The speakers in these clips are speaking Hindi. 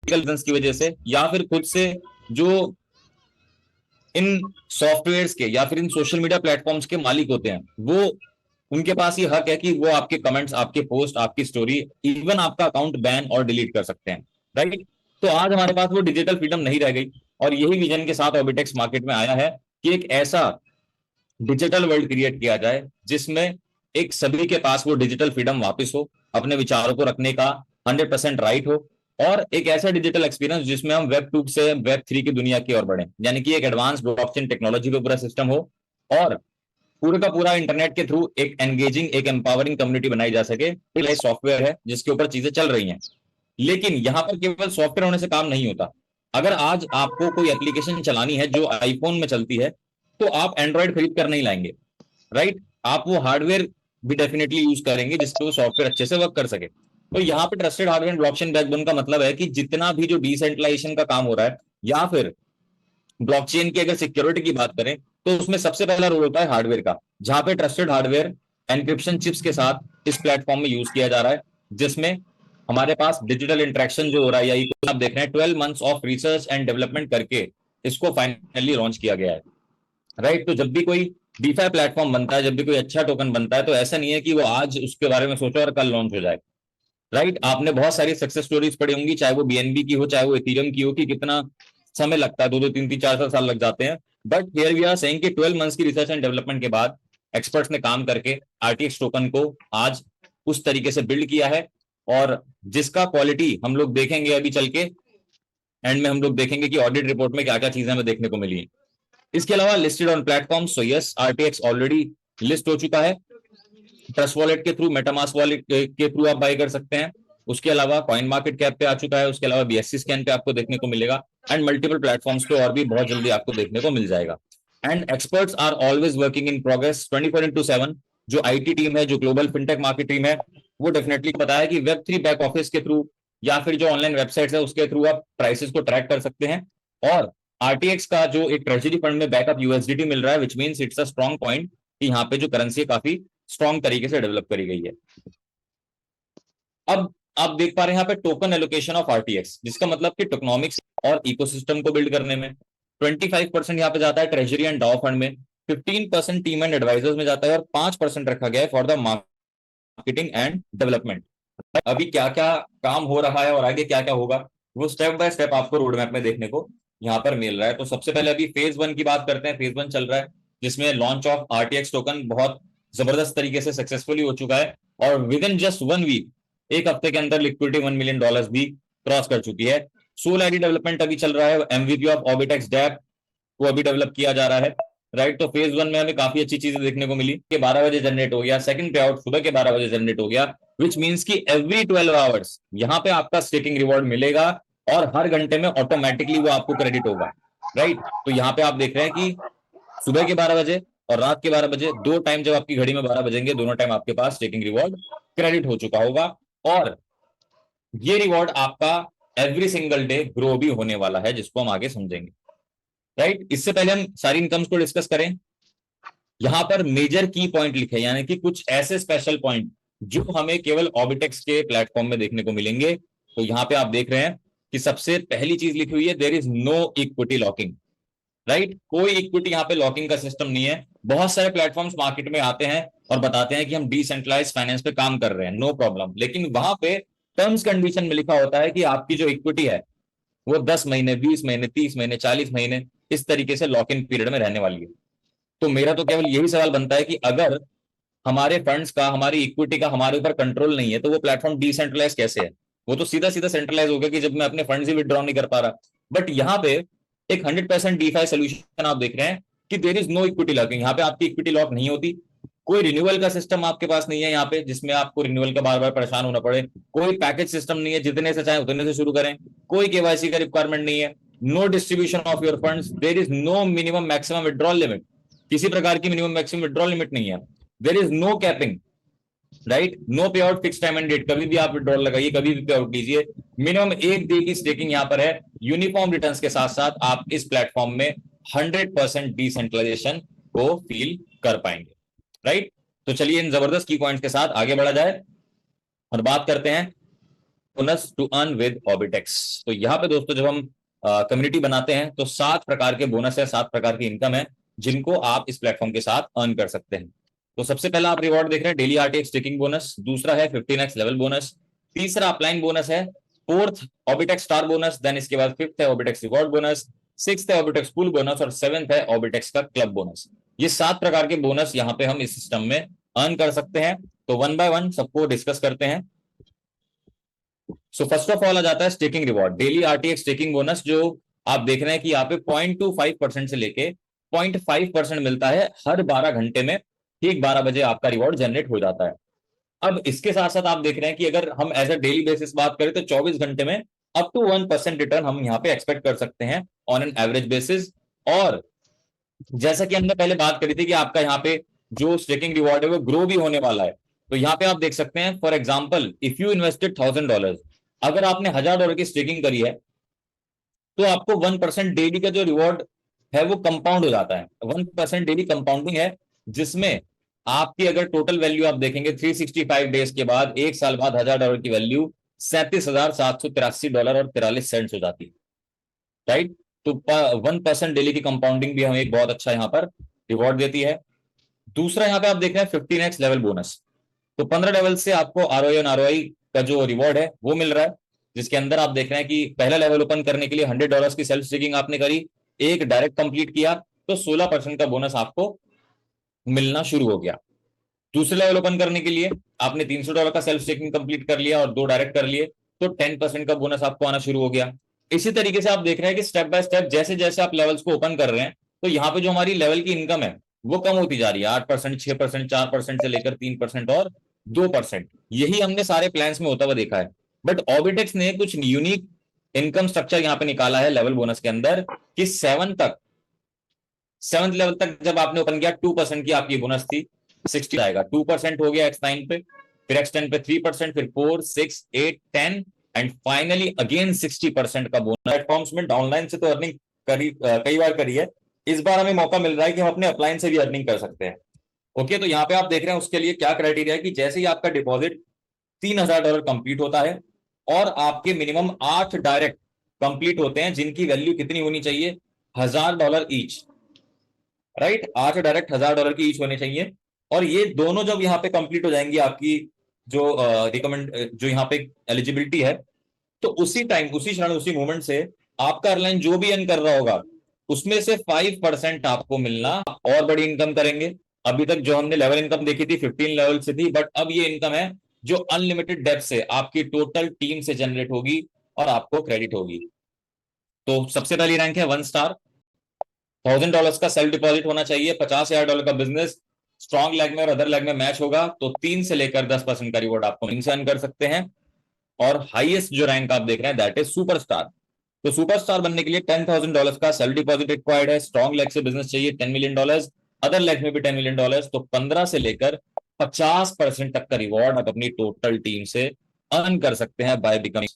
रीजंस की वजह से, या फिर खुद से जो इन सॉफ्टवेयर्स के या फिर इन सोशल मीडिया प्लेटफॉर्म्स के मालिक होते हैं, वो उनके पास ये हक है कि वो आपके कमेंट्स, आपके पोस्ट, आपकी स्टोरी, इवन आपका अकाउंट बैन और डिलीट कर सकते हैं। राइट। तो आज हमारे पास वो डिजिटल फ्रीडम नहीं रह गई, और यही विजन के साथ ऑबिटेक्स मार्केट में आया है कि एक ऐसा डिजिटल वर्ल्ड क्रिएट किया जाए जिसमें एक सभी के पास वो डिजिटल फ्रीडम वापस हो, अपने विचारों को रखने का 100% राइट हो, और एक ऐसा डिजिटल एक्सपीरियंस जिसमें हम वेब 2 से वेब 3 की दुनिया की ओर बढ़े, यानी कि एक एडवांस ब्लॉकचेन टेक्नोलॉजी पे पूरा सिस्टम हो, और पूरे का पूरा इंटरनेट के थ्रू एक एंगेजिंग, एक एम्पावरिंग कम्युनिटी बनाई जा सके। सॉफ्टवेयर है जिसके ऊपर चीजें चल रही हैं, लेकिन यहां पर केवल सॉफ्टवेयर होने से काम नहीं होता। अगर आज आपको कोई एप्लीकेशन चलानी है जो आईफोन में चलती है, तो आप एंड्रॉइड खरीद कर नहीं लाएंगे। राइट। आप वो हार्डवेयर भी डेफिनेटली यूज करेंगे जिससे वो सॉफ्टवेयर अच्छे से वर्क कर सके। तो यहाँ पे ट्रस्टेड हार्डवेयर ब्लॉकचेन बैकबोन का मतलब है कि जितना भी जो डिसेंट्रलाइजेशन का काम हो रहा है, या फिर ब्लॉकचेन की अगर सिक्योरिटी की बात करें, तो उसमें सबसे पहला रोल होता है हार्डवेयर का, जहां पे ट्रस्टेड हार्डवेयर एनक्रिप्शन चिप्स के साथ इस प्लेटफॉर्म में यूज किया जा रहा है, जिसमें हमारे पास डिजिटल इंटरेक्शन जो हो रहा है, या आप देख रहे हैं 12 months of research and development करके इसको फाइनली लॉन्च किया गया है। राइट। तो जब भी कोई डीफाई प्लेटफॉर्म बनता है, जब भी कोई अच्छा टोकन बनता है, तो ऐसा नहीं है कि वो आज उसके बारे में सोचो और कल लॉन्च हो जाए। राइट। आपने बहुत सारी सक्सेस स्टोरीज पढ़ी होंगी, चाहे वो बीएनबी की हो, चाहे वो इथेरियम की हो, कि कितना समय लगता है, 2 2 3 3 4 4 साल लग जाते हैं। But here we are saying कि 12 मंथ्स की रिसर्च एंड डेवलपमेंट के बाद एक्सपर्ट्स ने काम करके आरटीएक्स टोकन को आज उस तरीके से बिल्ड किया है, और जिसका क्वालिटी हम लोग देखेंगे अभी चल के, एंड में हम लोग देखेंगे कि ऑडिट रिपोर्ट में क्या क्या चीजें हमें देखने को मिली। इसके अलावा listed on platform, so yes, RTX already list हो चुका है। ट्रस्ट वॉलेट के थ्रू, मेटामास्क वॉलेट के थ्रू आप बाय कर सकते हैं। उसके अलावा कॉइन मार्केट कैप पे आ चुका है, उसके अलावा बीएससी स्कैन पे आपको देखने को मिलेगा, एंड मल्टीपल प्लेटफॉर्म्स पे और भी बहुत जल्दी आपको देखने को मिल जाएगा। And experts are always working in progress 24/7। जो आईटी टीम है, जो ग्लोबल फिनटेक मार्केट टीम है, वो डेफिनेटली पता है कि वेब 3 बैक ऑफिस के थ्रू, या फिर जो ऑनलाइन वेबसाइट्स है उसके थ्रू आप प्राइसेस को ट्रैक कर सकते हैं। और आरटीएक्स का जो एक ट्रेजरी फंड में बैकअप यूएसडीटी मिल रहा है, which means it's a strong point कि यहाँ पे जो करेंसी है काफी स्ट्रॉन्ग तरीके से डेवलप करी गई है। अब आप देख पा रहे हैं यहाँ पे टोकन एलोकेशन ऑफ आरटीएक्स, जिसका मतलब कि टोकनॉमिक्स और इकोसिस्टम को बिल्ड करने में 25% यहाँ पे जाता है ट्रेजरी एंड डाउ फंड में, 15% टीम एंड एडवाइजर्स में जाता है, और 5% रखा गया है for the marketing and development. अभी क्या क्या काम हो रहा है और आगे क्या क्या होगा, वो स्टेप बाय स्टेप आपको रोड मैप में देखने को यहाँ पर मिल रहा है। तो सबसे पहले अभी फेज 1 की बात करते हैं। फेज 1 चल रहा है, जिसमें लॉन्च ऑफ आरटीएक्स टोकन बहुत जबरदस्त तरीके से सक्सेसफुली हो चुका है, और विद इन जस्ट 1 वीक, एक हफ्ते के अंदर लिक्विडिटी $1 मिलियन भी क्रॉस कर चुकी है। सोल आईडी डेवलपमेंट अभी चल रहा है, एमवीपी ऑफ ऑबिटेक्स डैप को अभी डेवलप किया जा रहा है। राइट। तो फेज 1 में हमें काफी अच्छी चीजें देखने को मिली कि 12 बजे जनरेट हो गया, सेकंड पे आउट सुबह के 12 बजे जनरेट हो गया, विच मीन्स कि एवरी 12 आवर्स यहाँ पे आपका स्टेकिंग रिवॉर्ड मिलेगा, और हर घंटे में ऑटोमेटिकली वो आपको क्रेडिट होगा। राइट। तो यहाँ पे आप देख रहे हैं कि सुबह के 12 बजे और रात के 12 बजे, दो टाइम जब आपकी घड़ी में 12 बजेंगे, दोनों टाइम आपके पास स्टेकिंग रिवॉर्ड क्रेडिट हो चुका होगा, और ये रिवॉर्ड आपका एवरी सिंगल डे ग्रो भी होने वाला है, जिसको हम आगे समझेंगे। राइट। इससे पहले हम सारी इनकम्स को डिस्कस करें, यहां पर मेजर की पॉइंट लिखे, यानी कि कुछ ऐसे स्पेशल पॉइंट जो हमें केवल ऑबिटेक्स के प्लेटफॉर्म में देखने को मिलेंगे। तो यहां पे आप देख रहे हैं कि सबसे पहली चीज लिखी हुई है, there is no equity locking. Right. कोई इक्विटी यहाँ पे लॉकिंग का सिस्टम नहीं है। बहुत सारे प्लेटफॉर्म्स मार्केट में आते हैं और बताते हैं कि हम डिसेंट्रलाइज फाइनेंस पे काम कर रहे हैं, नो प्रॉब्लम, लेकिन वहां पे टर्म्स कंडीशन में लिखा होता है कि आपकी जो इक्विटी है वो 10 महीने, 20 महीने, 30 महीने, 40 महीने, इस तरीके से लॉक इन पीरियड में रहने वाली है। तो मेरा तो केवल यही सवाल बनता है कि अगर हमारे फंड्स का, हमारी इक्विटी का हमारे ऊपर कंट्रोल नहीं है, तो वो प्लेटफॉर्म डिसेंट्रलाइज कैसे है? वो तो सीधा सीधा सेंट्रलाइज हो गया कि जब मैं अपने फंड्स ही विड्रॉ नहीं कर पा रहा। बट यहाँ पे एक 100% डीफाई सोल्यूशन आप देख रहे हैं कि there is no equity locking. यहाँ पे आपकी इक्विटी लॉक नहीं होती, कोई रिन्यूअल का सिस्टम आपके पास नहीं है यहाँ पे, जिसमें आपको रिन्यूअल का बार बार परेशान होना पड़े, कोई पैकेज सिस्टम नहीं है, जितने से चाहे उतने से शुरू करें, कोई केवाईसी का रिक्वायरमेंट नहीं है, no distribution of your funds, there is no minimum maximum withdrawal limit, किसी प्रकार की मिनिमम मैक्सिमम विड्रॉल लिमिट नहीं है, there is no capping. Right. No pay out fix time and date, कभी भी आप विड्रॉल लगाइए, कभी भी पे आउट कीजिए, मिनिमम एक डे की स्टेकिंग यहाँ पर है। यूनिफॉर्म रिटर्न्स के साथ साथ आप इस प्लेटफॉर्म में 100% डिसेंट्रलाइजेशन को फील कर पाएंगे। राइट। तो चलिए इन जबरदस्त की पॉइंट्स के साथ आगे बढ़ा जाए और बात करते हैं बोनस टू अर्न विद ऑर्बिटेक्स। तो यहाँ पे दोस्तों जब हम कम्युनिटी बनाते हैं तो 7 प्रकार के बोनस है, 7 प्रकार की इनकम है जिनको आप इस प्लेटफॉर्म के साथ अर्न कर सकते हैं। तो सबसे पहला आप रिवॉर्ड देख रहे हैं डेली आरटीएक्स स्टेकिंग बोनस, दूसरा है 15x लेवल बोनस, तीसरा अपलाइन बोनस है, फोर्थ ऑर्बिटेक्स स्टार बोनस, देन इसके बाद फिफ्थ है ऑर्बिटेक्स रिवॉर्ड बोनस, सिक्स्थ है ऑर्बिटेक्स पूल बोनस और सेवेंथ है ऑर्बिटेक्स का क्लब बोनस। ये 7 प्रकार के बोनस यहाँ पे हम इस सिस्टम में अर्न कर सकते हैं। तो वन बाय वन सबको डिस्कस करते हैं। सो फर्स्ट ऑफ ऑल आ जाता है staking reward, daily RTX staking bonus, जो आप देख रहे हैं कि यहाँ पे 0.25% से लेके 0.5% मिलता है हर 12 घंटे में, ठीक 12 बजे आपका रिवॉर्ड जनरेट हो जाता है। अब इसके साथ साथ आप देख रहे हैं कि अगर हम एज अ डेली बेसिस बात करें तो 24 घंटे में अप टू 1% रिटर्न हम यहाँ पे एक्सपेक्ट कर सकते हैं ऑन एन एवरेज बेसिस। और जैसा कि हमने पहले बात करी थी कि आपका यहाँ पे जो स्टेकिंग रिवॉर्ड है वो ग्रो भी होने वाला है। तो यहाँ पे आप देख सकते हैं for example if you invested $1000, अगर आपने $1000 की स्टेकिंग करी है तो आपको 1% डेली का जो रिवॉर्ड है वो कंपाउंड हो जाता है। 1% डेली कंपाउंडिंग है, जिसमें आपकी अगर टोटल वैल्यू आप देखेंगे 365 डेज के बाद, एक साल बाद $1000 की वैल्यू $37,783 और 43 सेंट्स हो जाती है, राइट। तो 1% डेली की कंपाउंडिंग भी हमें एक बहुत अच्छा यहाँ पर रिवॉर्ड देती है। दूसरा यहाँ पे आप देख रहे हैं 15x लेवल बोनस। तो 15 लेवल से आपको आरओआई और आरओआई का जो रिवॉर्ड है वो मिल रहा है, जिसके अंदर आप देख रहे हैं कि पहला लेवल ओपन करने के लिए $100 की सेल्फ स्टेकिंग आपने करी, एक डायरेक्ट कंप्लीट किया तो 16% का बोनस आपको मिलना शुरू हो गया। दूसरे लेवल ओपन करने के लिए आपने $300 का सेल्फ स्टेकिंग कंप्लीट कर लिया और 2 डायरेक्ट कर लिए तो 10% का बोनस आपको आना शुरू हो गया। इसी तरीके से आप देख रहे हैं कि स्टेप बाय स्टेप जैसे जैसे आप लेवल्स को ओपन कर रहे हैं तो यहाँ पे जो हमारी लेवल की इनकम है वो कम होती जा रही है, 8%, 6%, 4% से लेकर 3% और 2%। यही हमने सारे प्लान्स में होता हुआ देखा है। बट ऑर्बिटेक्स ने कुछ यूनिक इनकम स्ट्रक्चर यहाँ पे निकाला है लेवल बोनस के अंदर कि 7th लेवल तक जब आपने ओपन किया 2% की आपकी बोनस थी, 60 आएगा, 2% हो गया X9 पे, फिर X10 पे 3%, फिर 4, 6, 8, 10 एंड फाइनली अगेन 60% का बोनस। प्लेटफॉर्म्स में डाउनलाइन से तो अर्निंग कई बार करी है, इस बार हमें मौका मिल रहा है कि हम अपने अपलाइन से भी अर्निंग कर सकते हैं। ओके, तो यहाँ पे आप देख रहे हैं उसके लिए क्या क्राइटेरिया है कि जैसे ही आपका डिपॉजिट $3000 कंप्लीट होता है और आपके मिनिमम 8 डायरेक्ट कंप्लीट होते हैं जिनकी वैल्यू कितनी होनी चाहिए, $1000 ईच, राइट। 8 डायरेक्ट $1000 की ईच होने चाहिए। और ये दोनों जब यहाँ पे कंप्लीट हो जाएंगी आपकी जो रिकमेंड जो यहाँ पे एलिजिबिलिटी है, तो उसी टाइम, उसी क्षण, उसी मोमेंट से आपका एयरलाइन जो भी अर्न कर रहा होगा उसमें से 5% आपको मिलना, और बड़ी इनकम करेंगे। अभी तक जो हमने लेवल इनकम देखी थी 15 लेवल से थी, बट अब ये इनकम है जो अनलिमिटेड डेप्थ से आपकी टोटल टीम से जनरेट होगी और आपको क्रेडिट होगी। तो सबसे पहली रैंक है 1 स्टार, $1000 का सेल्फ डिपॉजिट होना चाहिए, $50,000 का बिजनेस स्ट्रॉन्ग लेग में और अदर लेग में मैच होगा तो 3 से लेकर 10% का रिवॉर्ड आपको अर्न कर सकते हैं। और हाईएस्ट जो रैंक आप देख रहे हैं दैट इज सुपरस्टार। तो सुपरस्टार बनने के लिए $10,000 का सेल्फ डिपॉजिट रिक्वायर्ड है, स्ट्रॉन्ग लेग से बिजनेस चाहिए $10 मिलियन, अदर लेग में भी $10 मिलियन, तो 15 से लेकर 50% तक का रिवॉर्ड आप अपनी टोटल टीम से अर्न कर सकते हैं by becoming,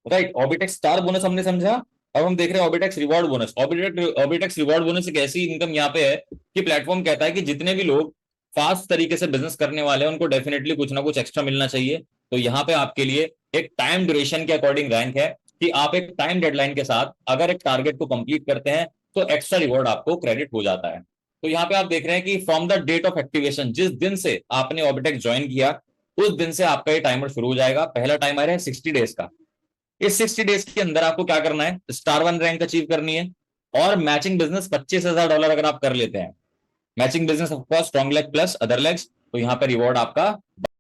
right. Orbitex star bonus हमने समझा, अब हम देख रहे हैं Orbitex reward bonus. Orbitex reward bonus एक ऐसी इनकम यहाँ पे है कि प्लेटफॉर्म कहता है कि जितने भी लोग फास्ट तरीके से बिजनेस करने वाले हैं उनको डेफिनेटली कुछ ना कुछ एक्स्ट्रा मिलना चाहिए। तो यहाँ पे आपके लिए एक टाइम ड्यूरेशन के अकॉर्डिंग रैंक है कि आप एक टाइम डेडलाइन के साथ अगर एक टारगेट को कंप्लीट करते हैं तो एक्स्ट्रा रिवॉर्ड आपको क्रेडिट हो जाता है। तो यहाँ पे आप देख रहे हैं कि from the date of activation, जिस दिन से आपने ऑर्बिटेक्स ज्वाइन किया उस दिन से आपका ये टाइमर शुरू हो जाएगा। पहला टाइमर है 60 डेज का। इस 60 डेज के अंदर आपको क्या करना है, स्टार 1 रैंक अचीव करनी है और मैचिंग बिजनेस $25,000 अगर आप कर लेते हैं, matching business of course strong leg plus other legs, तो यहाँ पे रिवॉर्ड आपका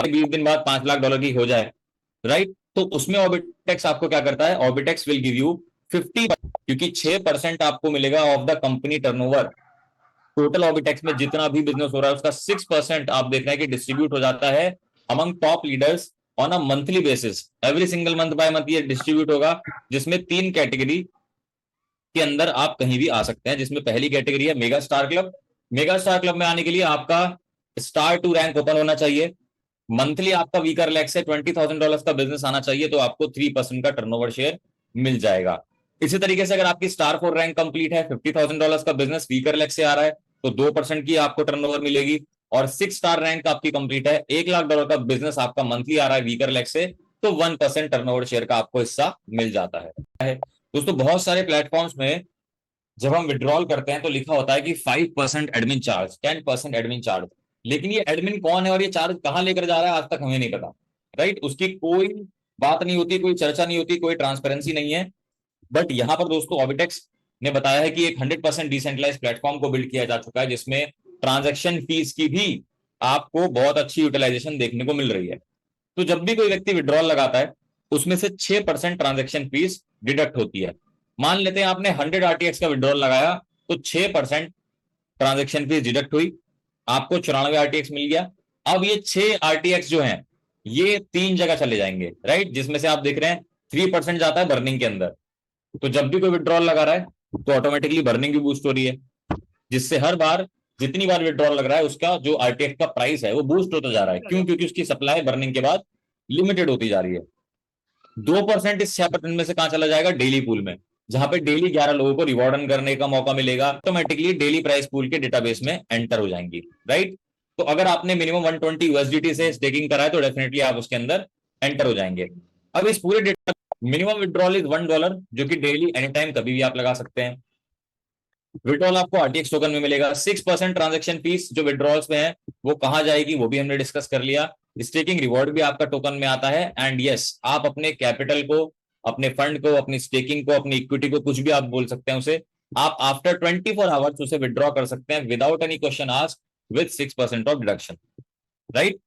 20 दिन बाद $5 लाख की हो जाए, राइट। तो उसमें ऑर्बिटेक्स आपको क्या करता है, ऑर्बिटेक्स विल गिव यू 50, क्योंकि 6% आपको मिलेगा of the company turnover. Total Orbitex में जितना भी बिजनेस हो रहा है उसका 6% आप देख रहे हैं कि डिस्ट्रीब्यूट हो जाता है among top leaders on a monthly basis. Every single month by month ये डिस्ट्रीब्यूट होगा, जिसमें 3 कैटेगरी के अंदर आप कहीं भी आ सकते हैं, जिसमें पहली कैटेगरी है mega star club. Mega star club में आने के लिए आपका स्टार 2 रैंक ओपन होना चाहिए, मंथली आपका वीकर लेग से $20,000 का बिजनेस आना चाहिए तो आपको 3% का टर्नओवर शेयर मिल जाएगा। इसी तरीके से अगर आपकी स्टार 4 रैंक कंप्लीट है, $50,000 का बिजनेस वीकर लेग से आ रहा है तो 2% की आपको टर्नओवर मिलेगी। और 6 स्टार रैंक आपकी कंप्लीट है, $1 लाख का बिजनेस आपका मंथली आ रहा है वीकर लेग से, तो 1% टर्नओवर शेयर का आपको हिस्सा मिल जाता है। दोस्तों बहुत सारे प्लेटफॉर्म्स में जब हम विड्रॉल करते हैं तो लिखा होता है कि 5% एडमिन चार्ज, 10% एडमिन चार्ज, लेकिन ये एडमिन कौन है और ये चार्ज कहां लेकर जा रहा है आज तक हमें नहीं पता, राइट। उसकी कोई बात नहीं होती, कोई चर्चा नहीं होती, कोई ट्रांसपेरेंसी नहीं है। बट यहां पर दोस्तों ऑबिटेक्स ने बताया है कि एक 100% डिसेंट्रलाइज प्लेटफॉर्म को बिल्ड किया जा चुका है, जिसमें ट्रांजैक्शन फीस की भी आपको बहुत अच्छी यूटिलाइजेशन देखने को मिल रही है। तो जब भी कोई व्यक्ति विड्रॉल लगाता है उसमें से 6% ट्रांजैक्शन फीस डिडक्ट होती है। मान लेते हैं आपने 100 आरटीएक्स का विड्रॉल लगाया तो 6% ट्रांजैक्शन फीस डिडक्ट हुई, आपको 94 आरटीएक्स मिल गया। अब ये 6 आरटीएक्स जो हैं ये 3 जगह चले जाएंगे, राइट, जिसमें से आप देख रहे हैं 3% जाता है बर्निंग के अंदर। तो जब भी कोई विड्रॉल लगा रहा है तो ऑटोमेटिकली बर्निंग भी बूस्ट हो रही है, जिससे हर बार जितनी बार विड्रॉल लग रहा है उसका जो आरटीएक्स का प्राइस है वो बूस्ट होता जा रहा है। क्यों? क्योंकि उसकी सप्लाई बर्निंग के बाद लिमिटेड होती जा रही है। 2% इस 6% में से कहां चला जाएगा? डेली पूल में, जहां पे डेली 11 लोगों को रिवॉर्ड अर्न करने का मौका मिलेगा, ऑटोमेटिकली डेली प्राइस पूल के डेटाबेस में एंटर हो जाएंगी, राइट। तो अगर आपने मिनिमम 120 यूएसडीटी से स्टेकिंग करा है तो डेफिनेटली आप उसके अंदर एंटर हो जाएंगे। अब इस पूरे डेटा मिनिमम विड्रॉल इज $1, जो कि डेली एनी टाइम कभी भी आप लगा सकते हैं। विड्रॉल आपको आरटीएक्स टोकन में मिलेगा। 6% ट्रांजैक्शन फीस जो विड्रॉल्स में है वो कहां जाएगी वो भी हमने डिस्कस कर लिया। स्टेकिंग रिवॉर्ड भी आपका टोकन में आता है। एंड यस, आप अपने कैपिटल को, अपने फंड को, अपनी स्टेकिंग को, अपनी इक्विटी को, कुछ भी आप बोल सकते हैं उसे, आप आफ्टर 24 आवर्स उसे विड्रॉ कर सकते हैं without any question asked with 6% of deduction, right.